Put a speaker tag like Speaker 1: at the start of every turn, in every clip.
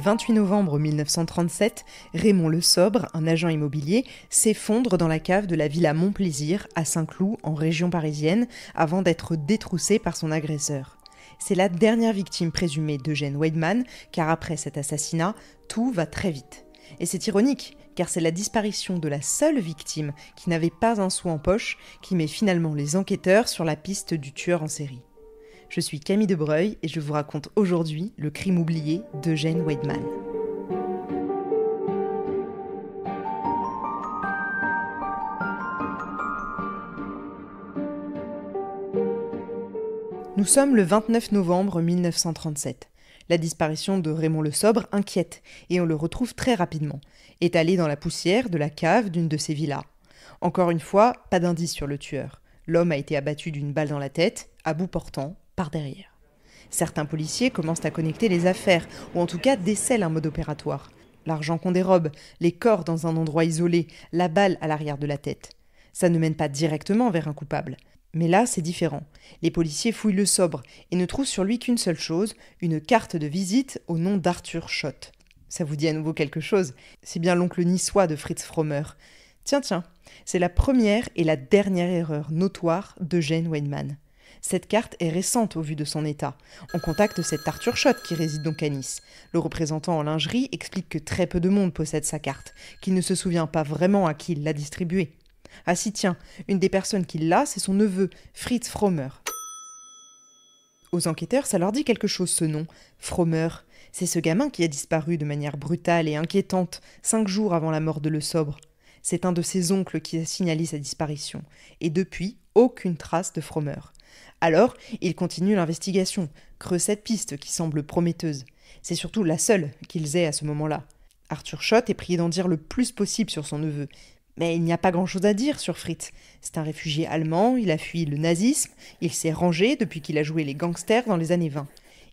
Speaker 1: 28 novembre 1937, Raymond Le Sobre, un agent immobilier, s'effondre dans la cave de la villa Montplaisir, à Saint-Cloud, en région parisienne, avant d'être détroussé par son agresseur. C'est la dernière victime présumée d'Eugène Weidmann, car après cet assassinat, tout va très vite. Et c'est ironique, car c'est la disparition de la seule victime qui n'avait pas un sou en poche qui met finalement les enquêteurs sur la piste du tueur en série. Je suis Camille Debreuil et je vous raconte aujourd'hui le crime oublié d'Eugène Weidmann. Nous sommes le 29 novembre 1937. La disparition de Raymond Le Sobre inquiète et on le retrouve très rapidement, étalé dans la poussière de la cave d'une de ses villas. Encore une fois, pas d'indice sur le tueur. L'homme a été abattu d'une balle dans la tête, à bout portant, par derrière. Certains policiers commencent à connecter les affaires, ou en tout cas décèlent un mode opératoire. L'argent qu'on dérobe, les corps dans un endroit isolé, la balle à l'arrière de la tête. Ça ne mène pas directement vers un coupable. Mais là, c'est différent. Les policiers fouillent Le Sobre et ne trouvent sur lui qu'une seule chose, une carte de visite au nom d'Arthur Schott. Ça vous dit à nouveau quelque chose ? C'est bien l'oncle niçois de Fritz Frommer. Tiens, c'est la première et la dernière erreur notoire d'Eugène Weidmann. Cette carte est récente au vu de son état. On contacte cet Arthur Schott qui réside donc à Nice. Le représentant en lingerie explique que très peu de monde possède sa carte, qu'il ne se souvient pas vraiment à qui il l'a distribuée. Ah si tiens, une des personnes qui l'a, c'est son neveu, Fritz Frommer. Aux enquêteurs, ça leur dit quelque chose ce nom, Frommer. C'est ce gamin qui a disparu de manière brutale et inquiétante 5 jours avant la mort de Le Sobre. C'est un de ses oncles qui a signalé sa disparition. Et depuis, aucune trace de Frommer. Alors, il continue l'investigation, creuse cette piste qui semble prometteuse. C'est surtout la seule qu'ils aient à ce moment-là. Arthur Schott est prié d'en dire le plus possible sur son neveu. Mais il n'y a pas grand-chose à dire sur Fritz. C'est un réfugié allemand, il a fui le nazisme, il s'est rangé depuis qu'il a joué les gangsters dans les années 20.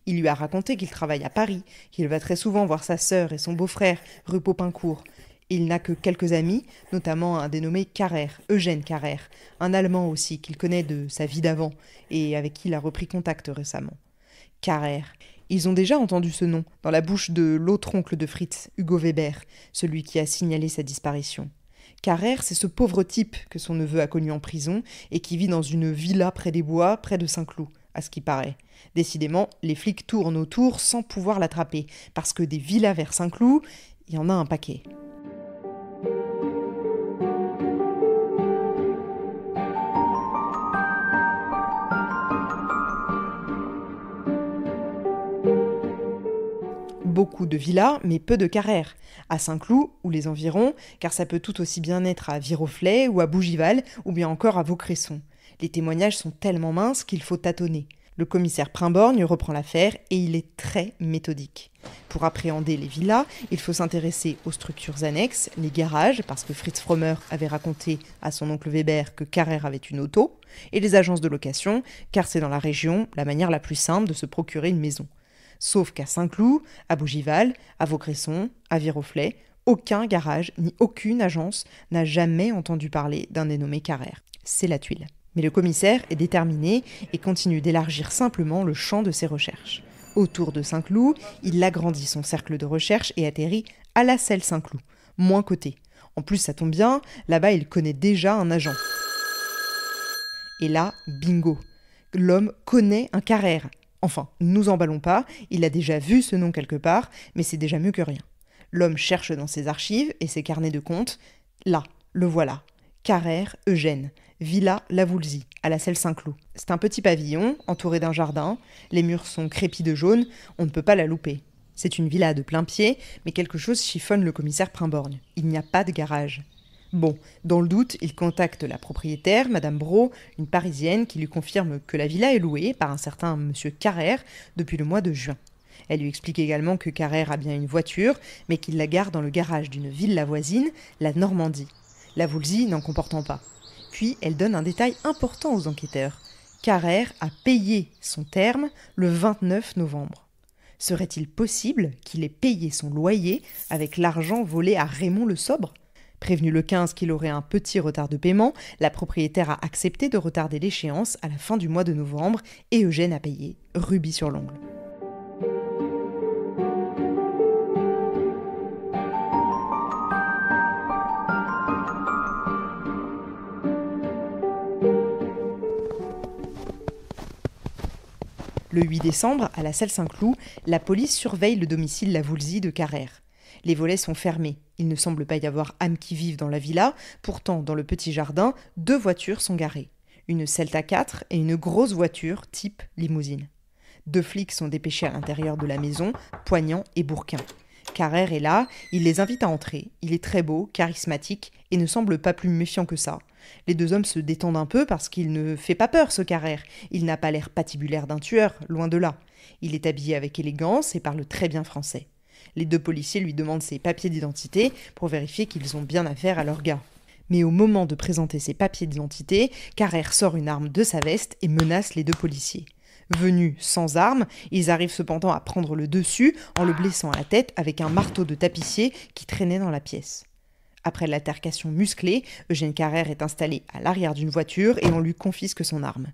Speaker 1: Il lui a raconté qu'il travaille à Paris, qu'il va très souvent voir sa sœur et son beau-frère, rue Popincourt. Il n'a que quelques amis, notamment un dénommé Carrère, Eugène Carrère, un Allemand aussi qu'il connaît de sa vie d'avant et avec qui il a repris contact récemment. Carrère. Ils ont déjà entendu ce nom dans la bouche de l'autre oncle de Fritz, Hugo Weber, celui qui a signalé sa disparition. Carrère, c'est ce pauvre type que son neveu a connu en prison et qui vit dans une villa près des bois, près de Saint-Cloud, à ce qui paraît. Décidément, les flics tournent autour sans pouvoir l'attraper, parce que des villas vers Saint-Cloud, il y en a un paquet. Beaucoup de villas, mais peu de carrères. À Saint-Cloud, ou les environs, car ça peut tout aussi bien être à Viroflay ou à Bougival, ou bien encore à Vaucresson. Les témoignages sont tellement minces qu'il faut tâtonner. Le commissaire Primborgne reprend l'affaire et il est très méthodique. Pour appréhender les villas, il faut s'intéresser aux structures annexes, les garages, parce que Fritz Frommer avait raconté à son oncle Weber que Carrère avait une auto, et les agences de location, car c'est dans la région la manière la plus simple de se procurer une maison. Sauf qu'à Saint-Cloud, à Bougival, à Vaucresson, à Viroflay, aucun garage ni aucune agence n'a jamais entendu parler d'un dénommé Carrère. C'est la tuile. Mais le commissaire est déterminé et continue d'élargir simplement le champ de ses recherches. Autour de Saint-Cloud, il agrandit son cercle de recherche et atterrit à la Selle Saint-Cloud, moins coté. En plus, ça tombe bien, là-bas il connaît déjà un agent. Et là, bingo, l'homme connaît un Carrère. Enfin, ne nous emballons pas, il a déjà vu ce nom quelque part, mais c'est déjà mieux que rien. L'homme cherche dans ses archives et ses carnets de comptes. Là, le voilà. Carrère Eugène, Villa Lavoulzy, à la Selle Saint-Cloud. C'est un petit pavillon, entouré d'un jardin. Les murs sont crépis de jaune, on ne peut pas la louper. C'est une villa de plein pied, mais quelque chose chiffonne le commissaire Primborgne. Il n'y a pas de garage. Bon, dans le doute, il contacte la propriétaire, Madame Brault, une Parisienne qui lui confirme que la villa est louée par un certain Monsieur Carrère depuis le mois de juin. Elle lui explique également que Carrère a bien une voiture, mais qu'il la gare dans le garage d'une villa voisine, la Normandie. Lavoulzy n'en comportant pas. Puis elle donne un détail important aux enquêteurs. Carrère a payé son terme le 29 novembre. Serait-il possible qu'il ait payé son loyer avec l'argent volé à Raymond Le Sobre ? Prévenu le 15 qu'il aurait un petit retard de paiement, la propriétaire a accepté de retarder l'échéance à la fin du mois de novembre et Eugène a payé, rubis sur l'ongle. Le 8 décembre, à la salle Saint-Cloud, la police surveille le domicile La Voulzy de Carrère. Les volets sont fermés. Il ne semble pas y avoir âme qui vive dans la villa. Pourtant, dans le petit jardin, 2 voitures sont garées. Une Celta 4 et une grosse voiture type limousine. 2 flics sont dépêchés à l'intérieur de la maison, poignant et bourquin. Carrère est là, il les invite à entrer. Il est très beau, charismatique et ne semble pas plus méfiant que ça. Les 2 hommes se détendent un peu parce qu'il ne fait pas peur, ce Carrère. Il n'a pas l'air patibulaire d'un tueur, loin de là. Il est habillé avec élégance et parle très bien français. Les 2 policiers lui demandent ses papiers d'identité pour vérifier qu'ils ont bien affaire à leur gars. Mais au moment de présenter ses papiers d'identité, Carrère sort une arme de sa veste et menace les 2 policiers. Venus sans armes, ils arrivent cependant à prendre le dessus en le blessant à la tête avec un marteau de tapissier qui traînait dans la pièce. Après l'altercation musclée, Eugène Carrère est installé à l'arrière d'une voiture et on lui confisque son arme.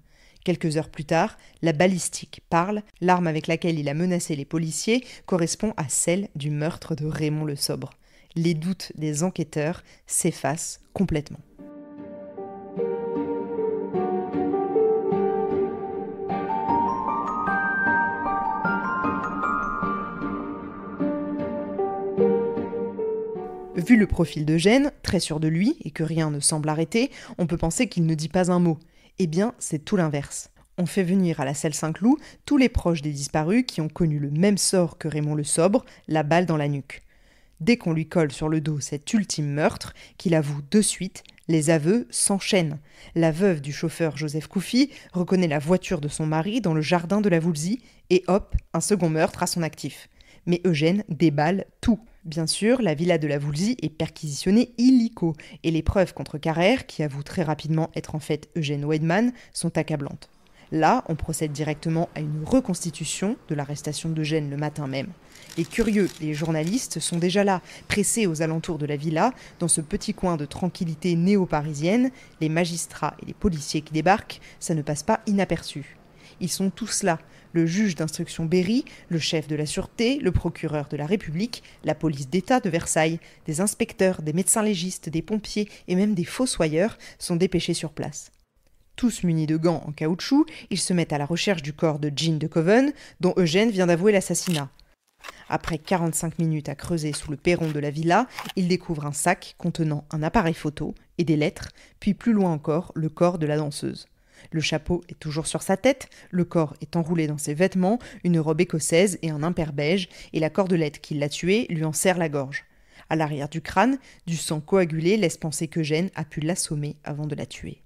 Speaker 1: Quelques heures plus tard, la balistique parle, l'arme avec laquelle il a menacé les policiers correspond à celle du meurtre de Raymond Le Sobre. Les doutes des enquêteurs s'effacent complètement. Vu le profil d'Eugène, très sûr de lui et que rien ne semble arrêter, on peut penser qu'il ne dit pas un mot. Eh bien, c'est tout l'inverse. On fait venir à la salle Saint-Cloud tous les proches des disparus qui ont connu le même sort que Raymond Le Sobre, la balle dans la nuque. Dès qu'on lui colle sur le dos cet ultime meurtre, qu'il avoue de suite, les aveux s'enchaînent. La veuve du chauffeur Joseph Couffy reconnaît la voiture de son mari dans le jardin de la Voulzy et hop, un second meurtre à son actif. Mais Eugène déballe tout. Bien sûr, la villa de la Voulzy est perquisitionnée illico et les preuves contre Carrère, qui avoue très rapidement être en fait Eugène Weidmann, sont accablantes. Là, on procède directement à une reconstitution de l'arrestation d'Eugène le matin même. Les curieux, les journalistes sont déjà là, pressés aux alentours de la villa, dans ce petit coin de tranquillité néo-parisienne. Les magistrats et les policiers qui débarquent, ça ne passe pas inaperçu. Ils sont tous là. Le juge d'instruction Berry, le chef de la sûreté, le procureur de la République, la police d'État de Versailles, des inspecteurs, des médecins légistes, des pompiers et même des fossoyeurs sont dépêchés sur place. Tous munis de gants en caoutchouc, ils se mettent à la recherche du corps de Jean de Coven, dont Eugène vient d'avouer l'assassinat. Après 45 minutes à creuser sous le perron de la villa, ils découvrent un sac contenant un appareil photo et des lettres, puis plus loin encore, le corps de la danseuse. Le chapeau est toujours sur sa tête, le corps est enroulé dans ses vêtements, une robe écossaise et un impair beige, et la cordelette qui l'a tué lui en serre la gorge. À l'arrière du crâne, du sang coagulé laisse penser qu'Eugène a pu l'assommer avant de la tuer.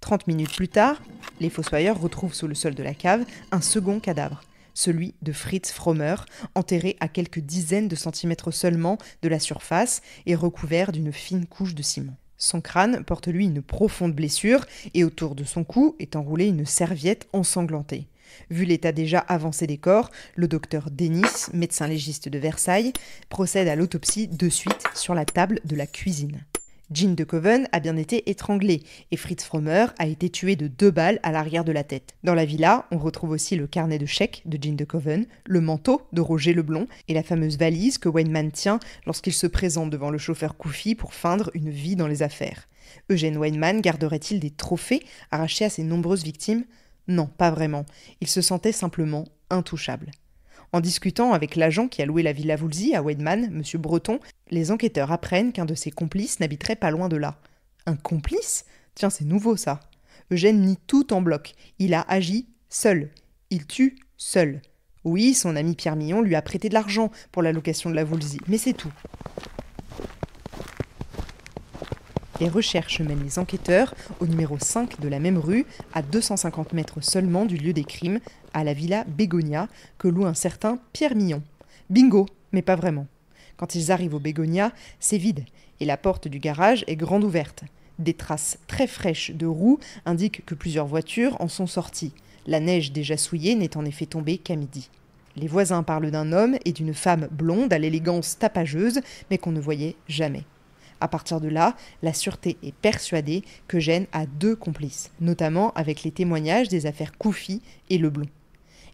Speaker 1: 30 minutes plus tard, les fossoyeurs retrouvent sous le sol de la cave un second cadavre, celui de Fritz Frommer, enterré à quelques dizaines de centimètres seulement de la surface et recouvert d'une fine couche de ciment. Son crâne porte lui une profonde blessure et autour de son cou est enroulée une serviette ensanglantée. Vu l'état déjà avancé des corps, le docteur Denis, médecin légiste de Versailles, procède à l'autopsie de suite sur la table de la cuisine. Jean de Coven a bien été étranglé et Fritz Frommer a été tué de 2 balles à l'arrière de la tête. Dans la villa, on retrouve aussi le carnet de chèques de Jean de Coven, le manteau de Roger Leblond et la fameuse valise que Weidmann tient lorsqu'il se présente devant le chauffeur Couffy pour feindre une vie dans les affaires. Eugène Weidmann garderait-il des trophées arrachés à ses nombreuses victimes ? Non, pas vraiment. Il se sentait simplement intouchable. En discutant avec l'agent qui a loué la villa Voulzy à Weidmann, M. Breton, les enquêteurs apprennent qu'un de ses complices n'habiterait pas loin de là. Un complice ? Tiens, c'est nouveau ça. Eugène nie tout en bloc. Il a agi seul. Il tue seul. Oui, son ami Pierre Millon lui a prêté de l'argent pour la location de la Voulzy, mais c'est tout. Les recherches mènent les enquêteurs au numéro 5 de la même rue, à 250 mètres seulement du lieu des crimes, à la villa Bégonia, que loue un certain Pierre Millon. Bingo, mais pas vraiment. Quand ils arrivent au Bégonia, c'est vide, et la porte du garage est grande ouverte. Des traces très fraîches de roues indiquent que plusieurs voitures en sont sorties. La neige déjà souillée n'est en effet tombée qu'à midi. Les voisins parlent d'un homme et d'une femme blonde à l'élégance tapageuse, mais qu'on ne voyait jamais. À partir de là, la sûreté est persuadée qu'Eugène a 2 complices, notamment avec les témoignages des affaires Couffy et Leblond.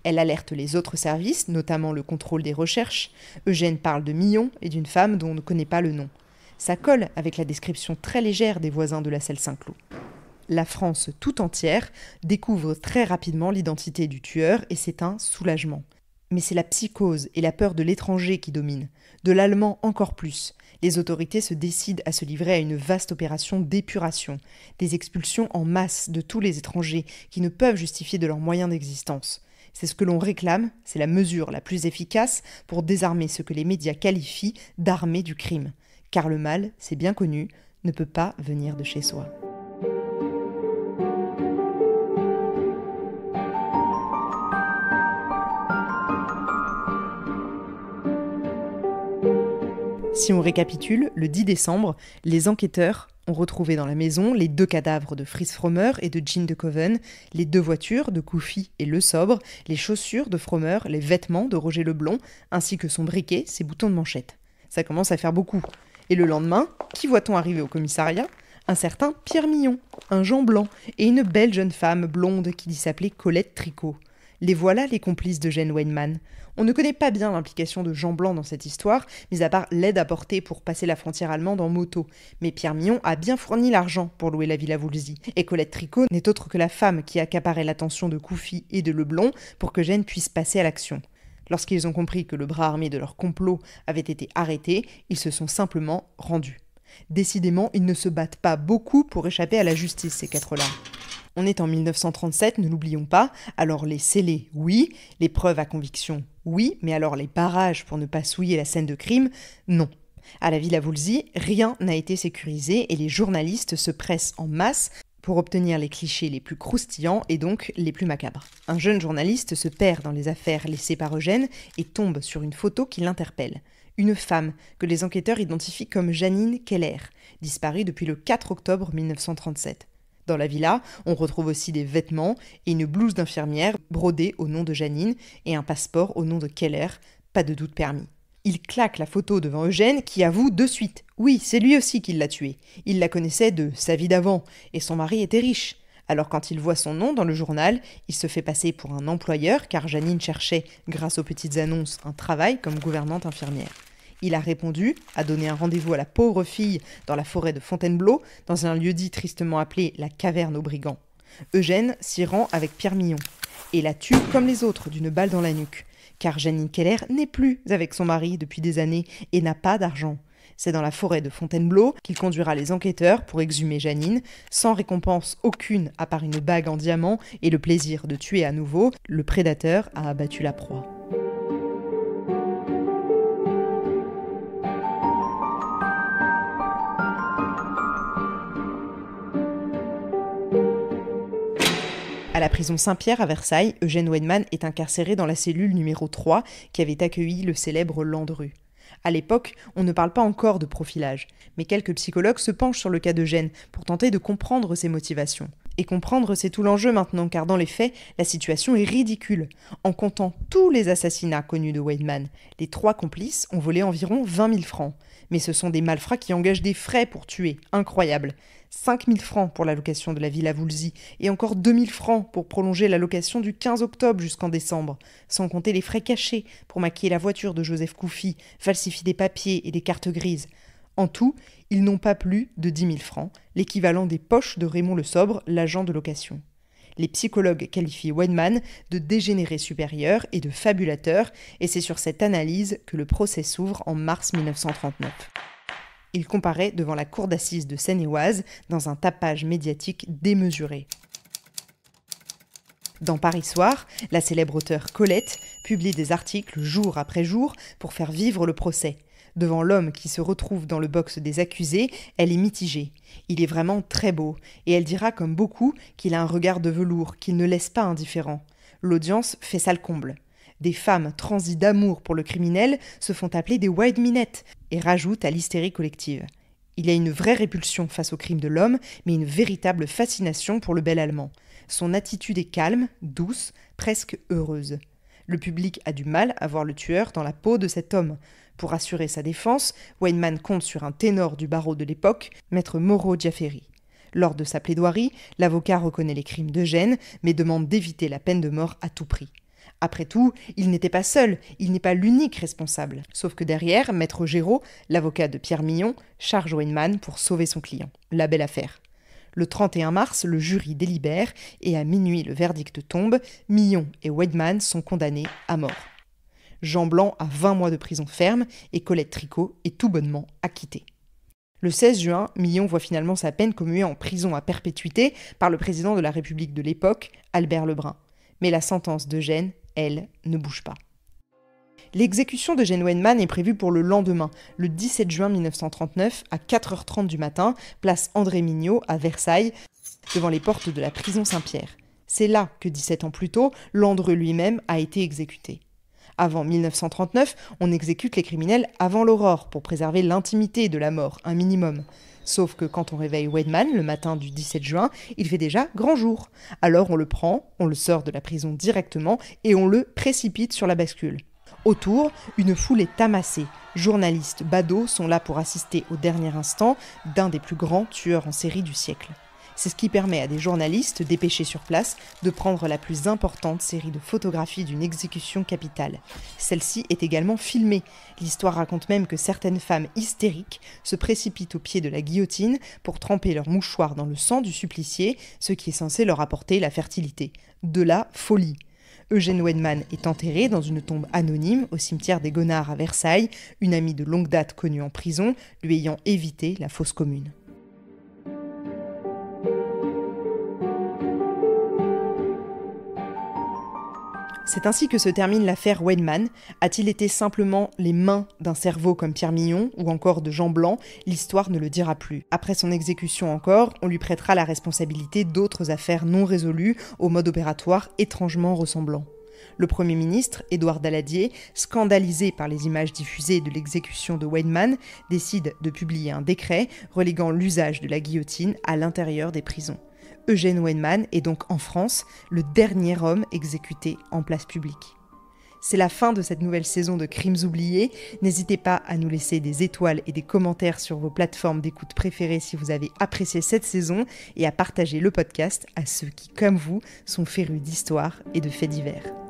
Speaker 1: Elle alerte les autres services, notamment le contrôle des recherches. Eugène parle de Millon et d'une femme dont on ne connaît pas le nom. Ça colle avec la description très légère des voisins de la salle Saint-Cloud. La France tout entière découvre très rapidement l'identité du tueur et c'est un soulagement. Mais c'est la psychose et la peur de l'étranger qui dominent, de l'allemand encore plus. Les autorités se décident à se livrer à une vaste opération d'épuration, des expulsions en masse de tous les étrangers qui ne peuvent justifier de leurs moyens d'existence. C'est ce que l'on réclame, c'est la mesure la plus efficace pour désarmer ce que les médias qualifient d'armée du crime. Car le mal, c'est bien connu, ne peut pas venir de chez soi. Si on récapitule, le 10 décembre, les enquêteurs ont retrouvé dans la maison les 2 cadavres de Fritz Frommer et de Jean de Koven, les 2 voitures de Couffy et Le Sobre, les chaussures de Frommer, les vêtements de Roger Leblond, ainsi que son briquet, ses boutons de manchette. Ça commence à faire beaucoup. Et le lendemain, qui voit-on arriver au commissariat ? Un certain Pierre Millon, un Jean Blanc et une belle jeune femme blonde qui dit s'appeler Colette Tricot. Les voilà les complices d'Eugène Weinmann. On ne connaît pas bien l'implication de Jean Blanc dans cette histoire, mis à part l'aide apportée pour passer la frontière allemande en moto. Mais Pierre Millon a bien fourni l'argent pour louer la Villa Woolsey. Et Colette Tricot n'est autre que la femme qui accaparait l'attention de Couffy et de Leblond pour que Gênes puisse passer à l'action. Lorsqu'ils ont compris que le bras armé de leur complot avait été arrêté, ils se sont simplement rendus. Décidément, ils ne se battent pas beaucoup pour échapper à la justice, ces 4-là. On est en 1937, ne l'oublions pas, alors les scellés, oui, les preuves à conviction, oui, mais alors les barrages pour ne pas souiller la scène de crime, non. À la Villa Woolsey, rien n'a été sécurisé et les journalistes se pressent en masse pour obtenir les clichés les plus croustillants et donc les plus macabres. Un jeune journaliste se perd dans les affaires laissées par Eugène et tombe sur une photo qui l'interpelle. Une femme que les enquêteurs identifient comme Janine Keller, disparue depuis le 4 octobre 1937. Dans la villa, on retrouve aussi des vêtements et une blouse d'infirmière brodée au nom de Janine et un passeport au nom de Keller, pas de doute permis. Il claque la photo devant Eugène qui avoue de suite. Oui, c'est lui aussi qui l'a tuée. Il la connaissait de sa vie d'avant et son mari était riche. Alors quand il voit son nom dans le journal, il se fait passer pour un employeur car Janine cherchait, grâce aux petites annonces, un travail comme gouvernante infirmière. Il a répondu, a donné un rendez-vous à la pauvre fille dans la forêt de Fontainebleau, dans un lieu-dit tristement appelé la Caverne aux Brigands. Eugène s'y rend avec Pierre Millon et la tue comme les autres d'une balle dans la nuque, car Janine Keller n'est plus avec son mari depuis des années et n'a pas d'argent. C'est dans la forêt de Fontainebleau qu'il conduira les enquêteurs pour exhumer Janine, sans récompense aucune à part une bague en diamant et le plaisir de tuer à nouveau, le prédateur a abattu la proie. À la prison Saint-Pierre à Versailles, Eugène Weinmann est incarcéré dans la cellule numéro 3 qui avait accueilli le célèbre Landru. À l'époque, on ne parle pas encore de profilage, mais quelques psychologues se penchent sur le cas d'Eugène pour tenter de comprendre ses motivations. Et comprendre, c'est tout l'enjeu maintenant, car dans les faits, la situation est ridicule. En comptant tous les assassinats connus de Weinmann, les 3 complices ont volé environ 20 000 francs. Mais ce sont des malfrats qui engagent des frais pour tuer, incroyable. 5 000 francs pour la location de la Villa Woolsey et encore 2 000 francs pour prolonger la location du 15 octobre jusqu'en décembre, sans compter les frais cachés pour maquiller la voiture de Joseph Couffy, falsifier des papiers et des cartes grises. En tout, ils n'ont pas plus de 10 000 francs, l'équivalent des poches de Raymond Le Sobre, l'agent de location. Les psychologues qualifient Weinmann de dégénéré supérieur et de fabulateur, et c'est sur cette analyse que le procès s'ouvre en mars 1939. Il comparaît devant la cour d'assises de Seine-et-Oise dans un tapage médiatique démesuré. Dans Paris Soir, la célèbre auteure Colette publie des articles jour après jour pour faire vivre le procès. Devant l'homme qui se retrouve dans le box des accusés, elle est mitigée. Il est vraiment très beau, et elle dira comme beaucoup qu'il a un regard de velours, qu'il ne laisse pas indifférent. L'audience fait ça le comble. Des femmes transies d'amour pour le criminel se font appeler des white minettes et rajoutent à l'hystérie collective. Il y a une vraie répulsion face au crime de l'homme, mais une véritable fascination pour le bel Allemand. Son attitude est calme, douce, presque heureuse. Le public a du mal à voir le tueur dans la peau de cet homme. Pour assurer sa défense, Weinmann compte sur un ténor du barreau de l'époque, maître Moreau Diaferi. Lors de sa plaidoirie, l'avocat reconnaît les crimes d'Eugène, mais demande d'éviter la peine de mort à tout prix. Après tout, il n'était pas seul, il n'est pas l'unique responsable. Sauf que derrière, maître Géraud, l'avocat de Pierre Millon, charge Weinmann pour sauver son client. La belle affaire. Le 31 mars, le jury délibère et à minuit, le verdict tombe. Millon et Weidman sont condamnés à mort. Jean Blanc a 20 mois de prison ferme et Colette Tricot est tout bonnement acquittée. Le 16 juin, Millon voit finalement sa peine commuée en prison à perpétuité par le président de la République de l'époque, Albert Lebrun. Mais la sentence d'Eugène, elle, ne bouge pas. L'exécution d'Eugène Weidman est prévue pour le lendemain, le 17 juin 1939, à 4h30 du matin, place André Mignot, à Versailles, devant les portes de la prison Saint-Pierre. C'est là que 17 ans plus tôt, Landreux lui-même a été exécuté. Avant 1939, on exécute les criminels avant l'aurore pour préserver l'intimité de la mort, un minimum. Sauf que quand on réveille Weidman le matin du 17 juin, il fait déjà grand jour. Alors on le prend, on le sort de la prison directement et on le précipite sur la bascule. Autour, une foule est amassée. Journalistes, badauds sont là pour assister au dernier instant d'un des plus grands tueurs en série du siècle. C'est ce qui permet à des journalistes dépêchés sur place de prendre la plus importante série de photographies d'une exécution capitale. Celle-ci est également filmée. L'histoire raconte même que certaines femmes hystériques se précipitent au pied de la guillotine pour tremper leur mouchoir dans le sang du supplicié, ce qui est censé leur apporter la fertilité. De la folie. Eugène Weidman est enterré dans une tombe anonyme au cimetière des Gonards à Versailles, une amie de longue date connue en prison, lui ayant évité la fosse commune. C'est ainsi que se termine l'affaire Weidman. A-t-il été simplement les mains d'un cerveau comme Pierre Millon ou encore de Jean Blanc? L'histoire ne le dira plus. Après son exécution encore, on lui prêtera la responsabilité d'autres affaires non résolues au mode opératoire étrangement ressemblant. Le Premier ministre, Édouard Daladier, scandalisé par les images diffusées de l'exécution de Weidman, décide de publier un décret reléguant l'usage de la guillotine à l'intérieur des prisons. Eugène Weidman est donc en France le dernier homme exécuté en place publique. C'est la fin de cette nouvelle saison de Crimes oubliés. N'hésitez pas à nous laisser des étoiles et des commentaires sur vos plateformes d'écoute préférées si vous avez apprécié cette saison et à partager le podcast à ceux qui, comme vous, sont férus d'histoire et de faits divers.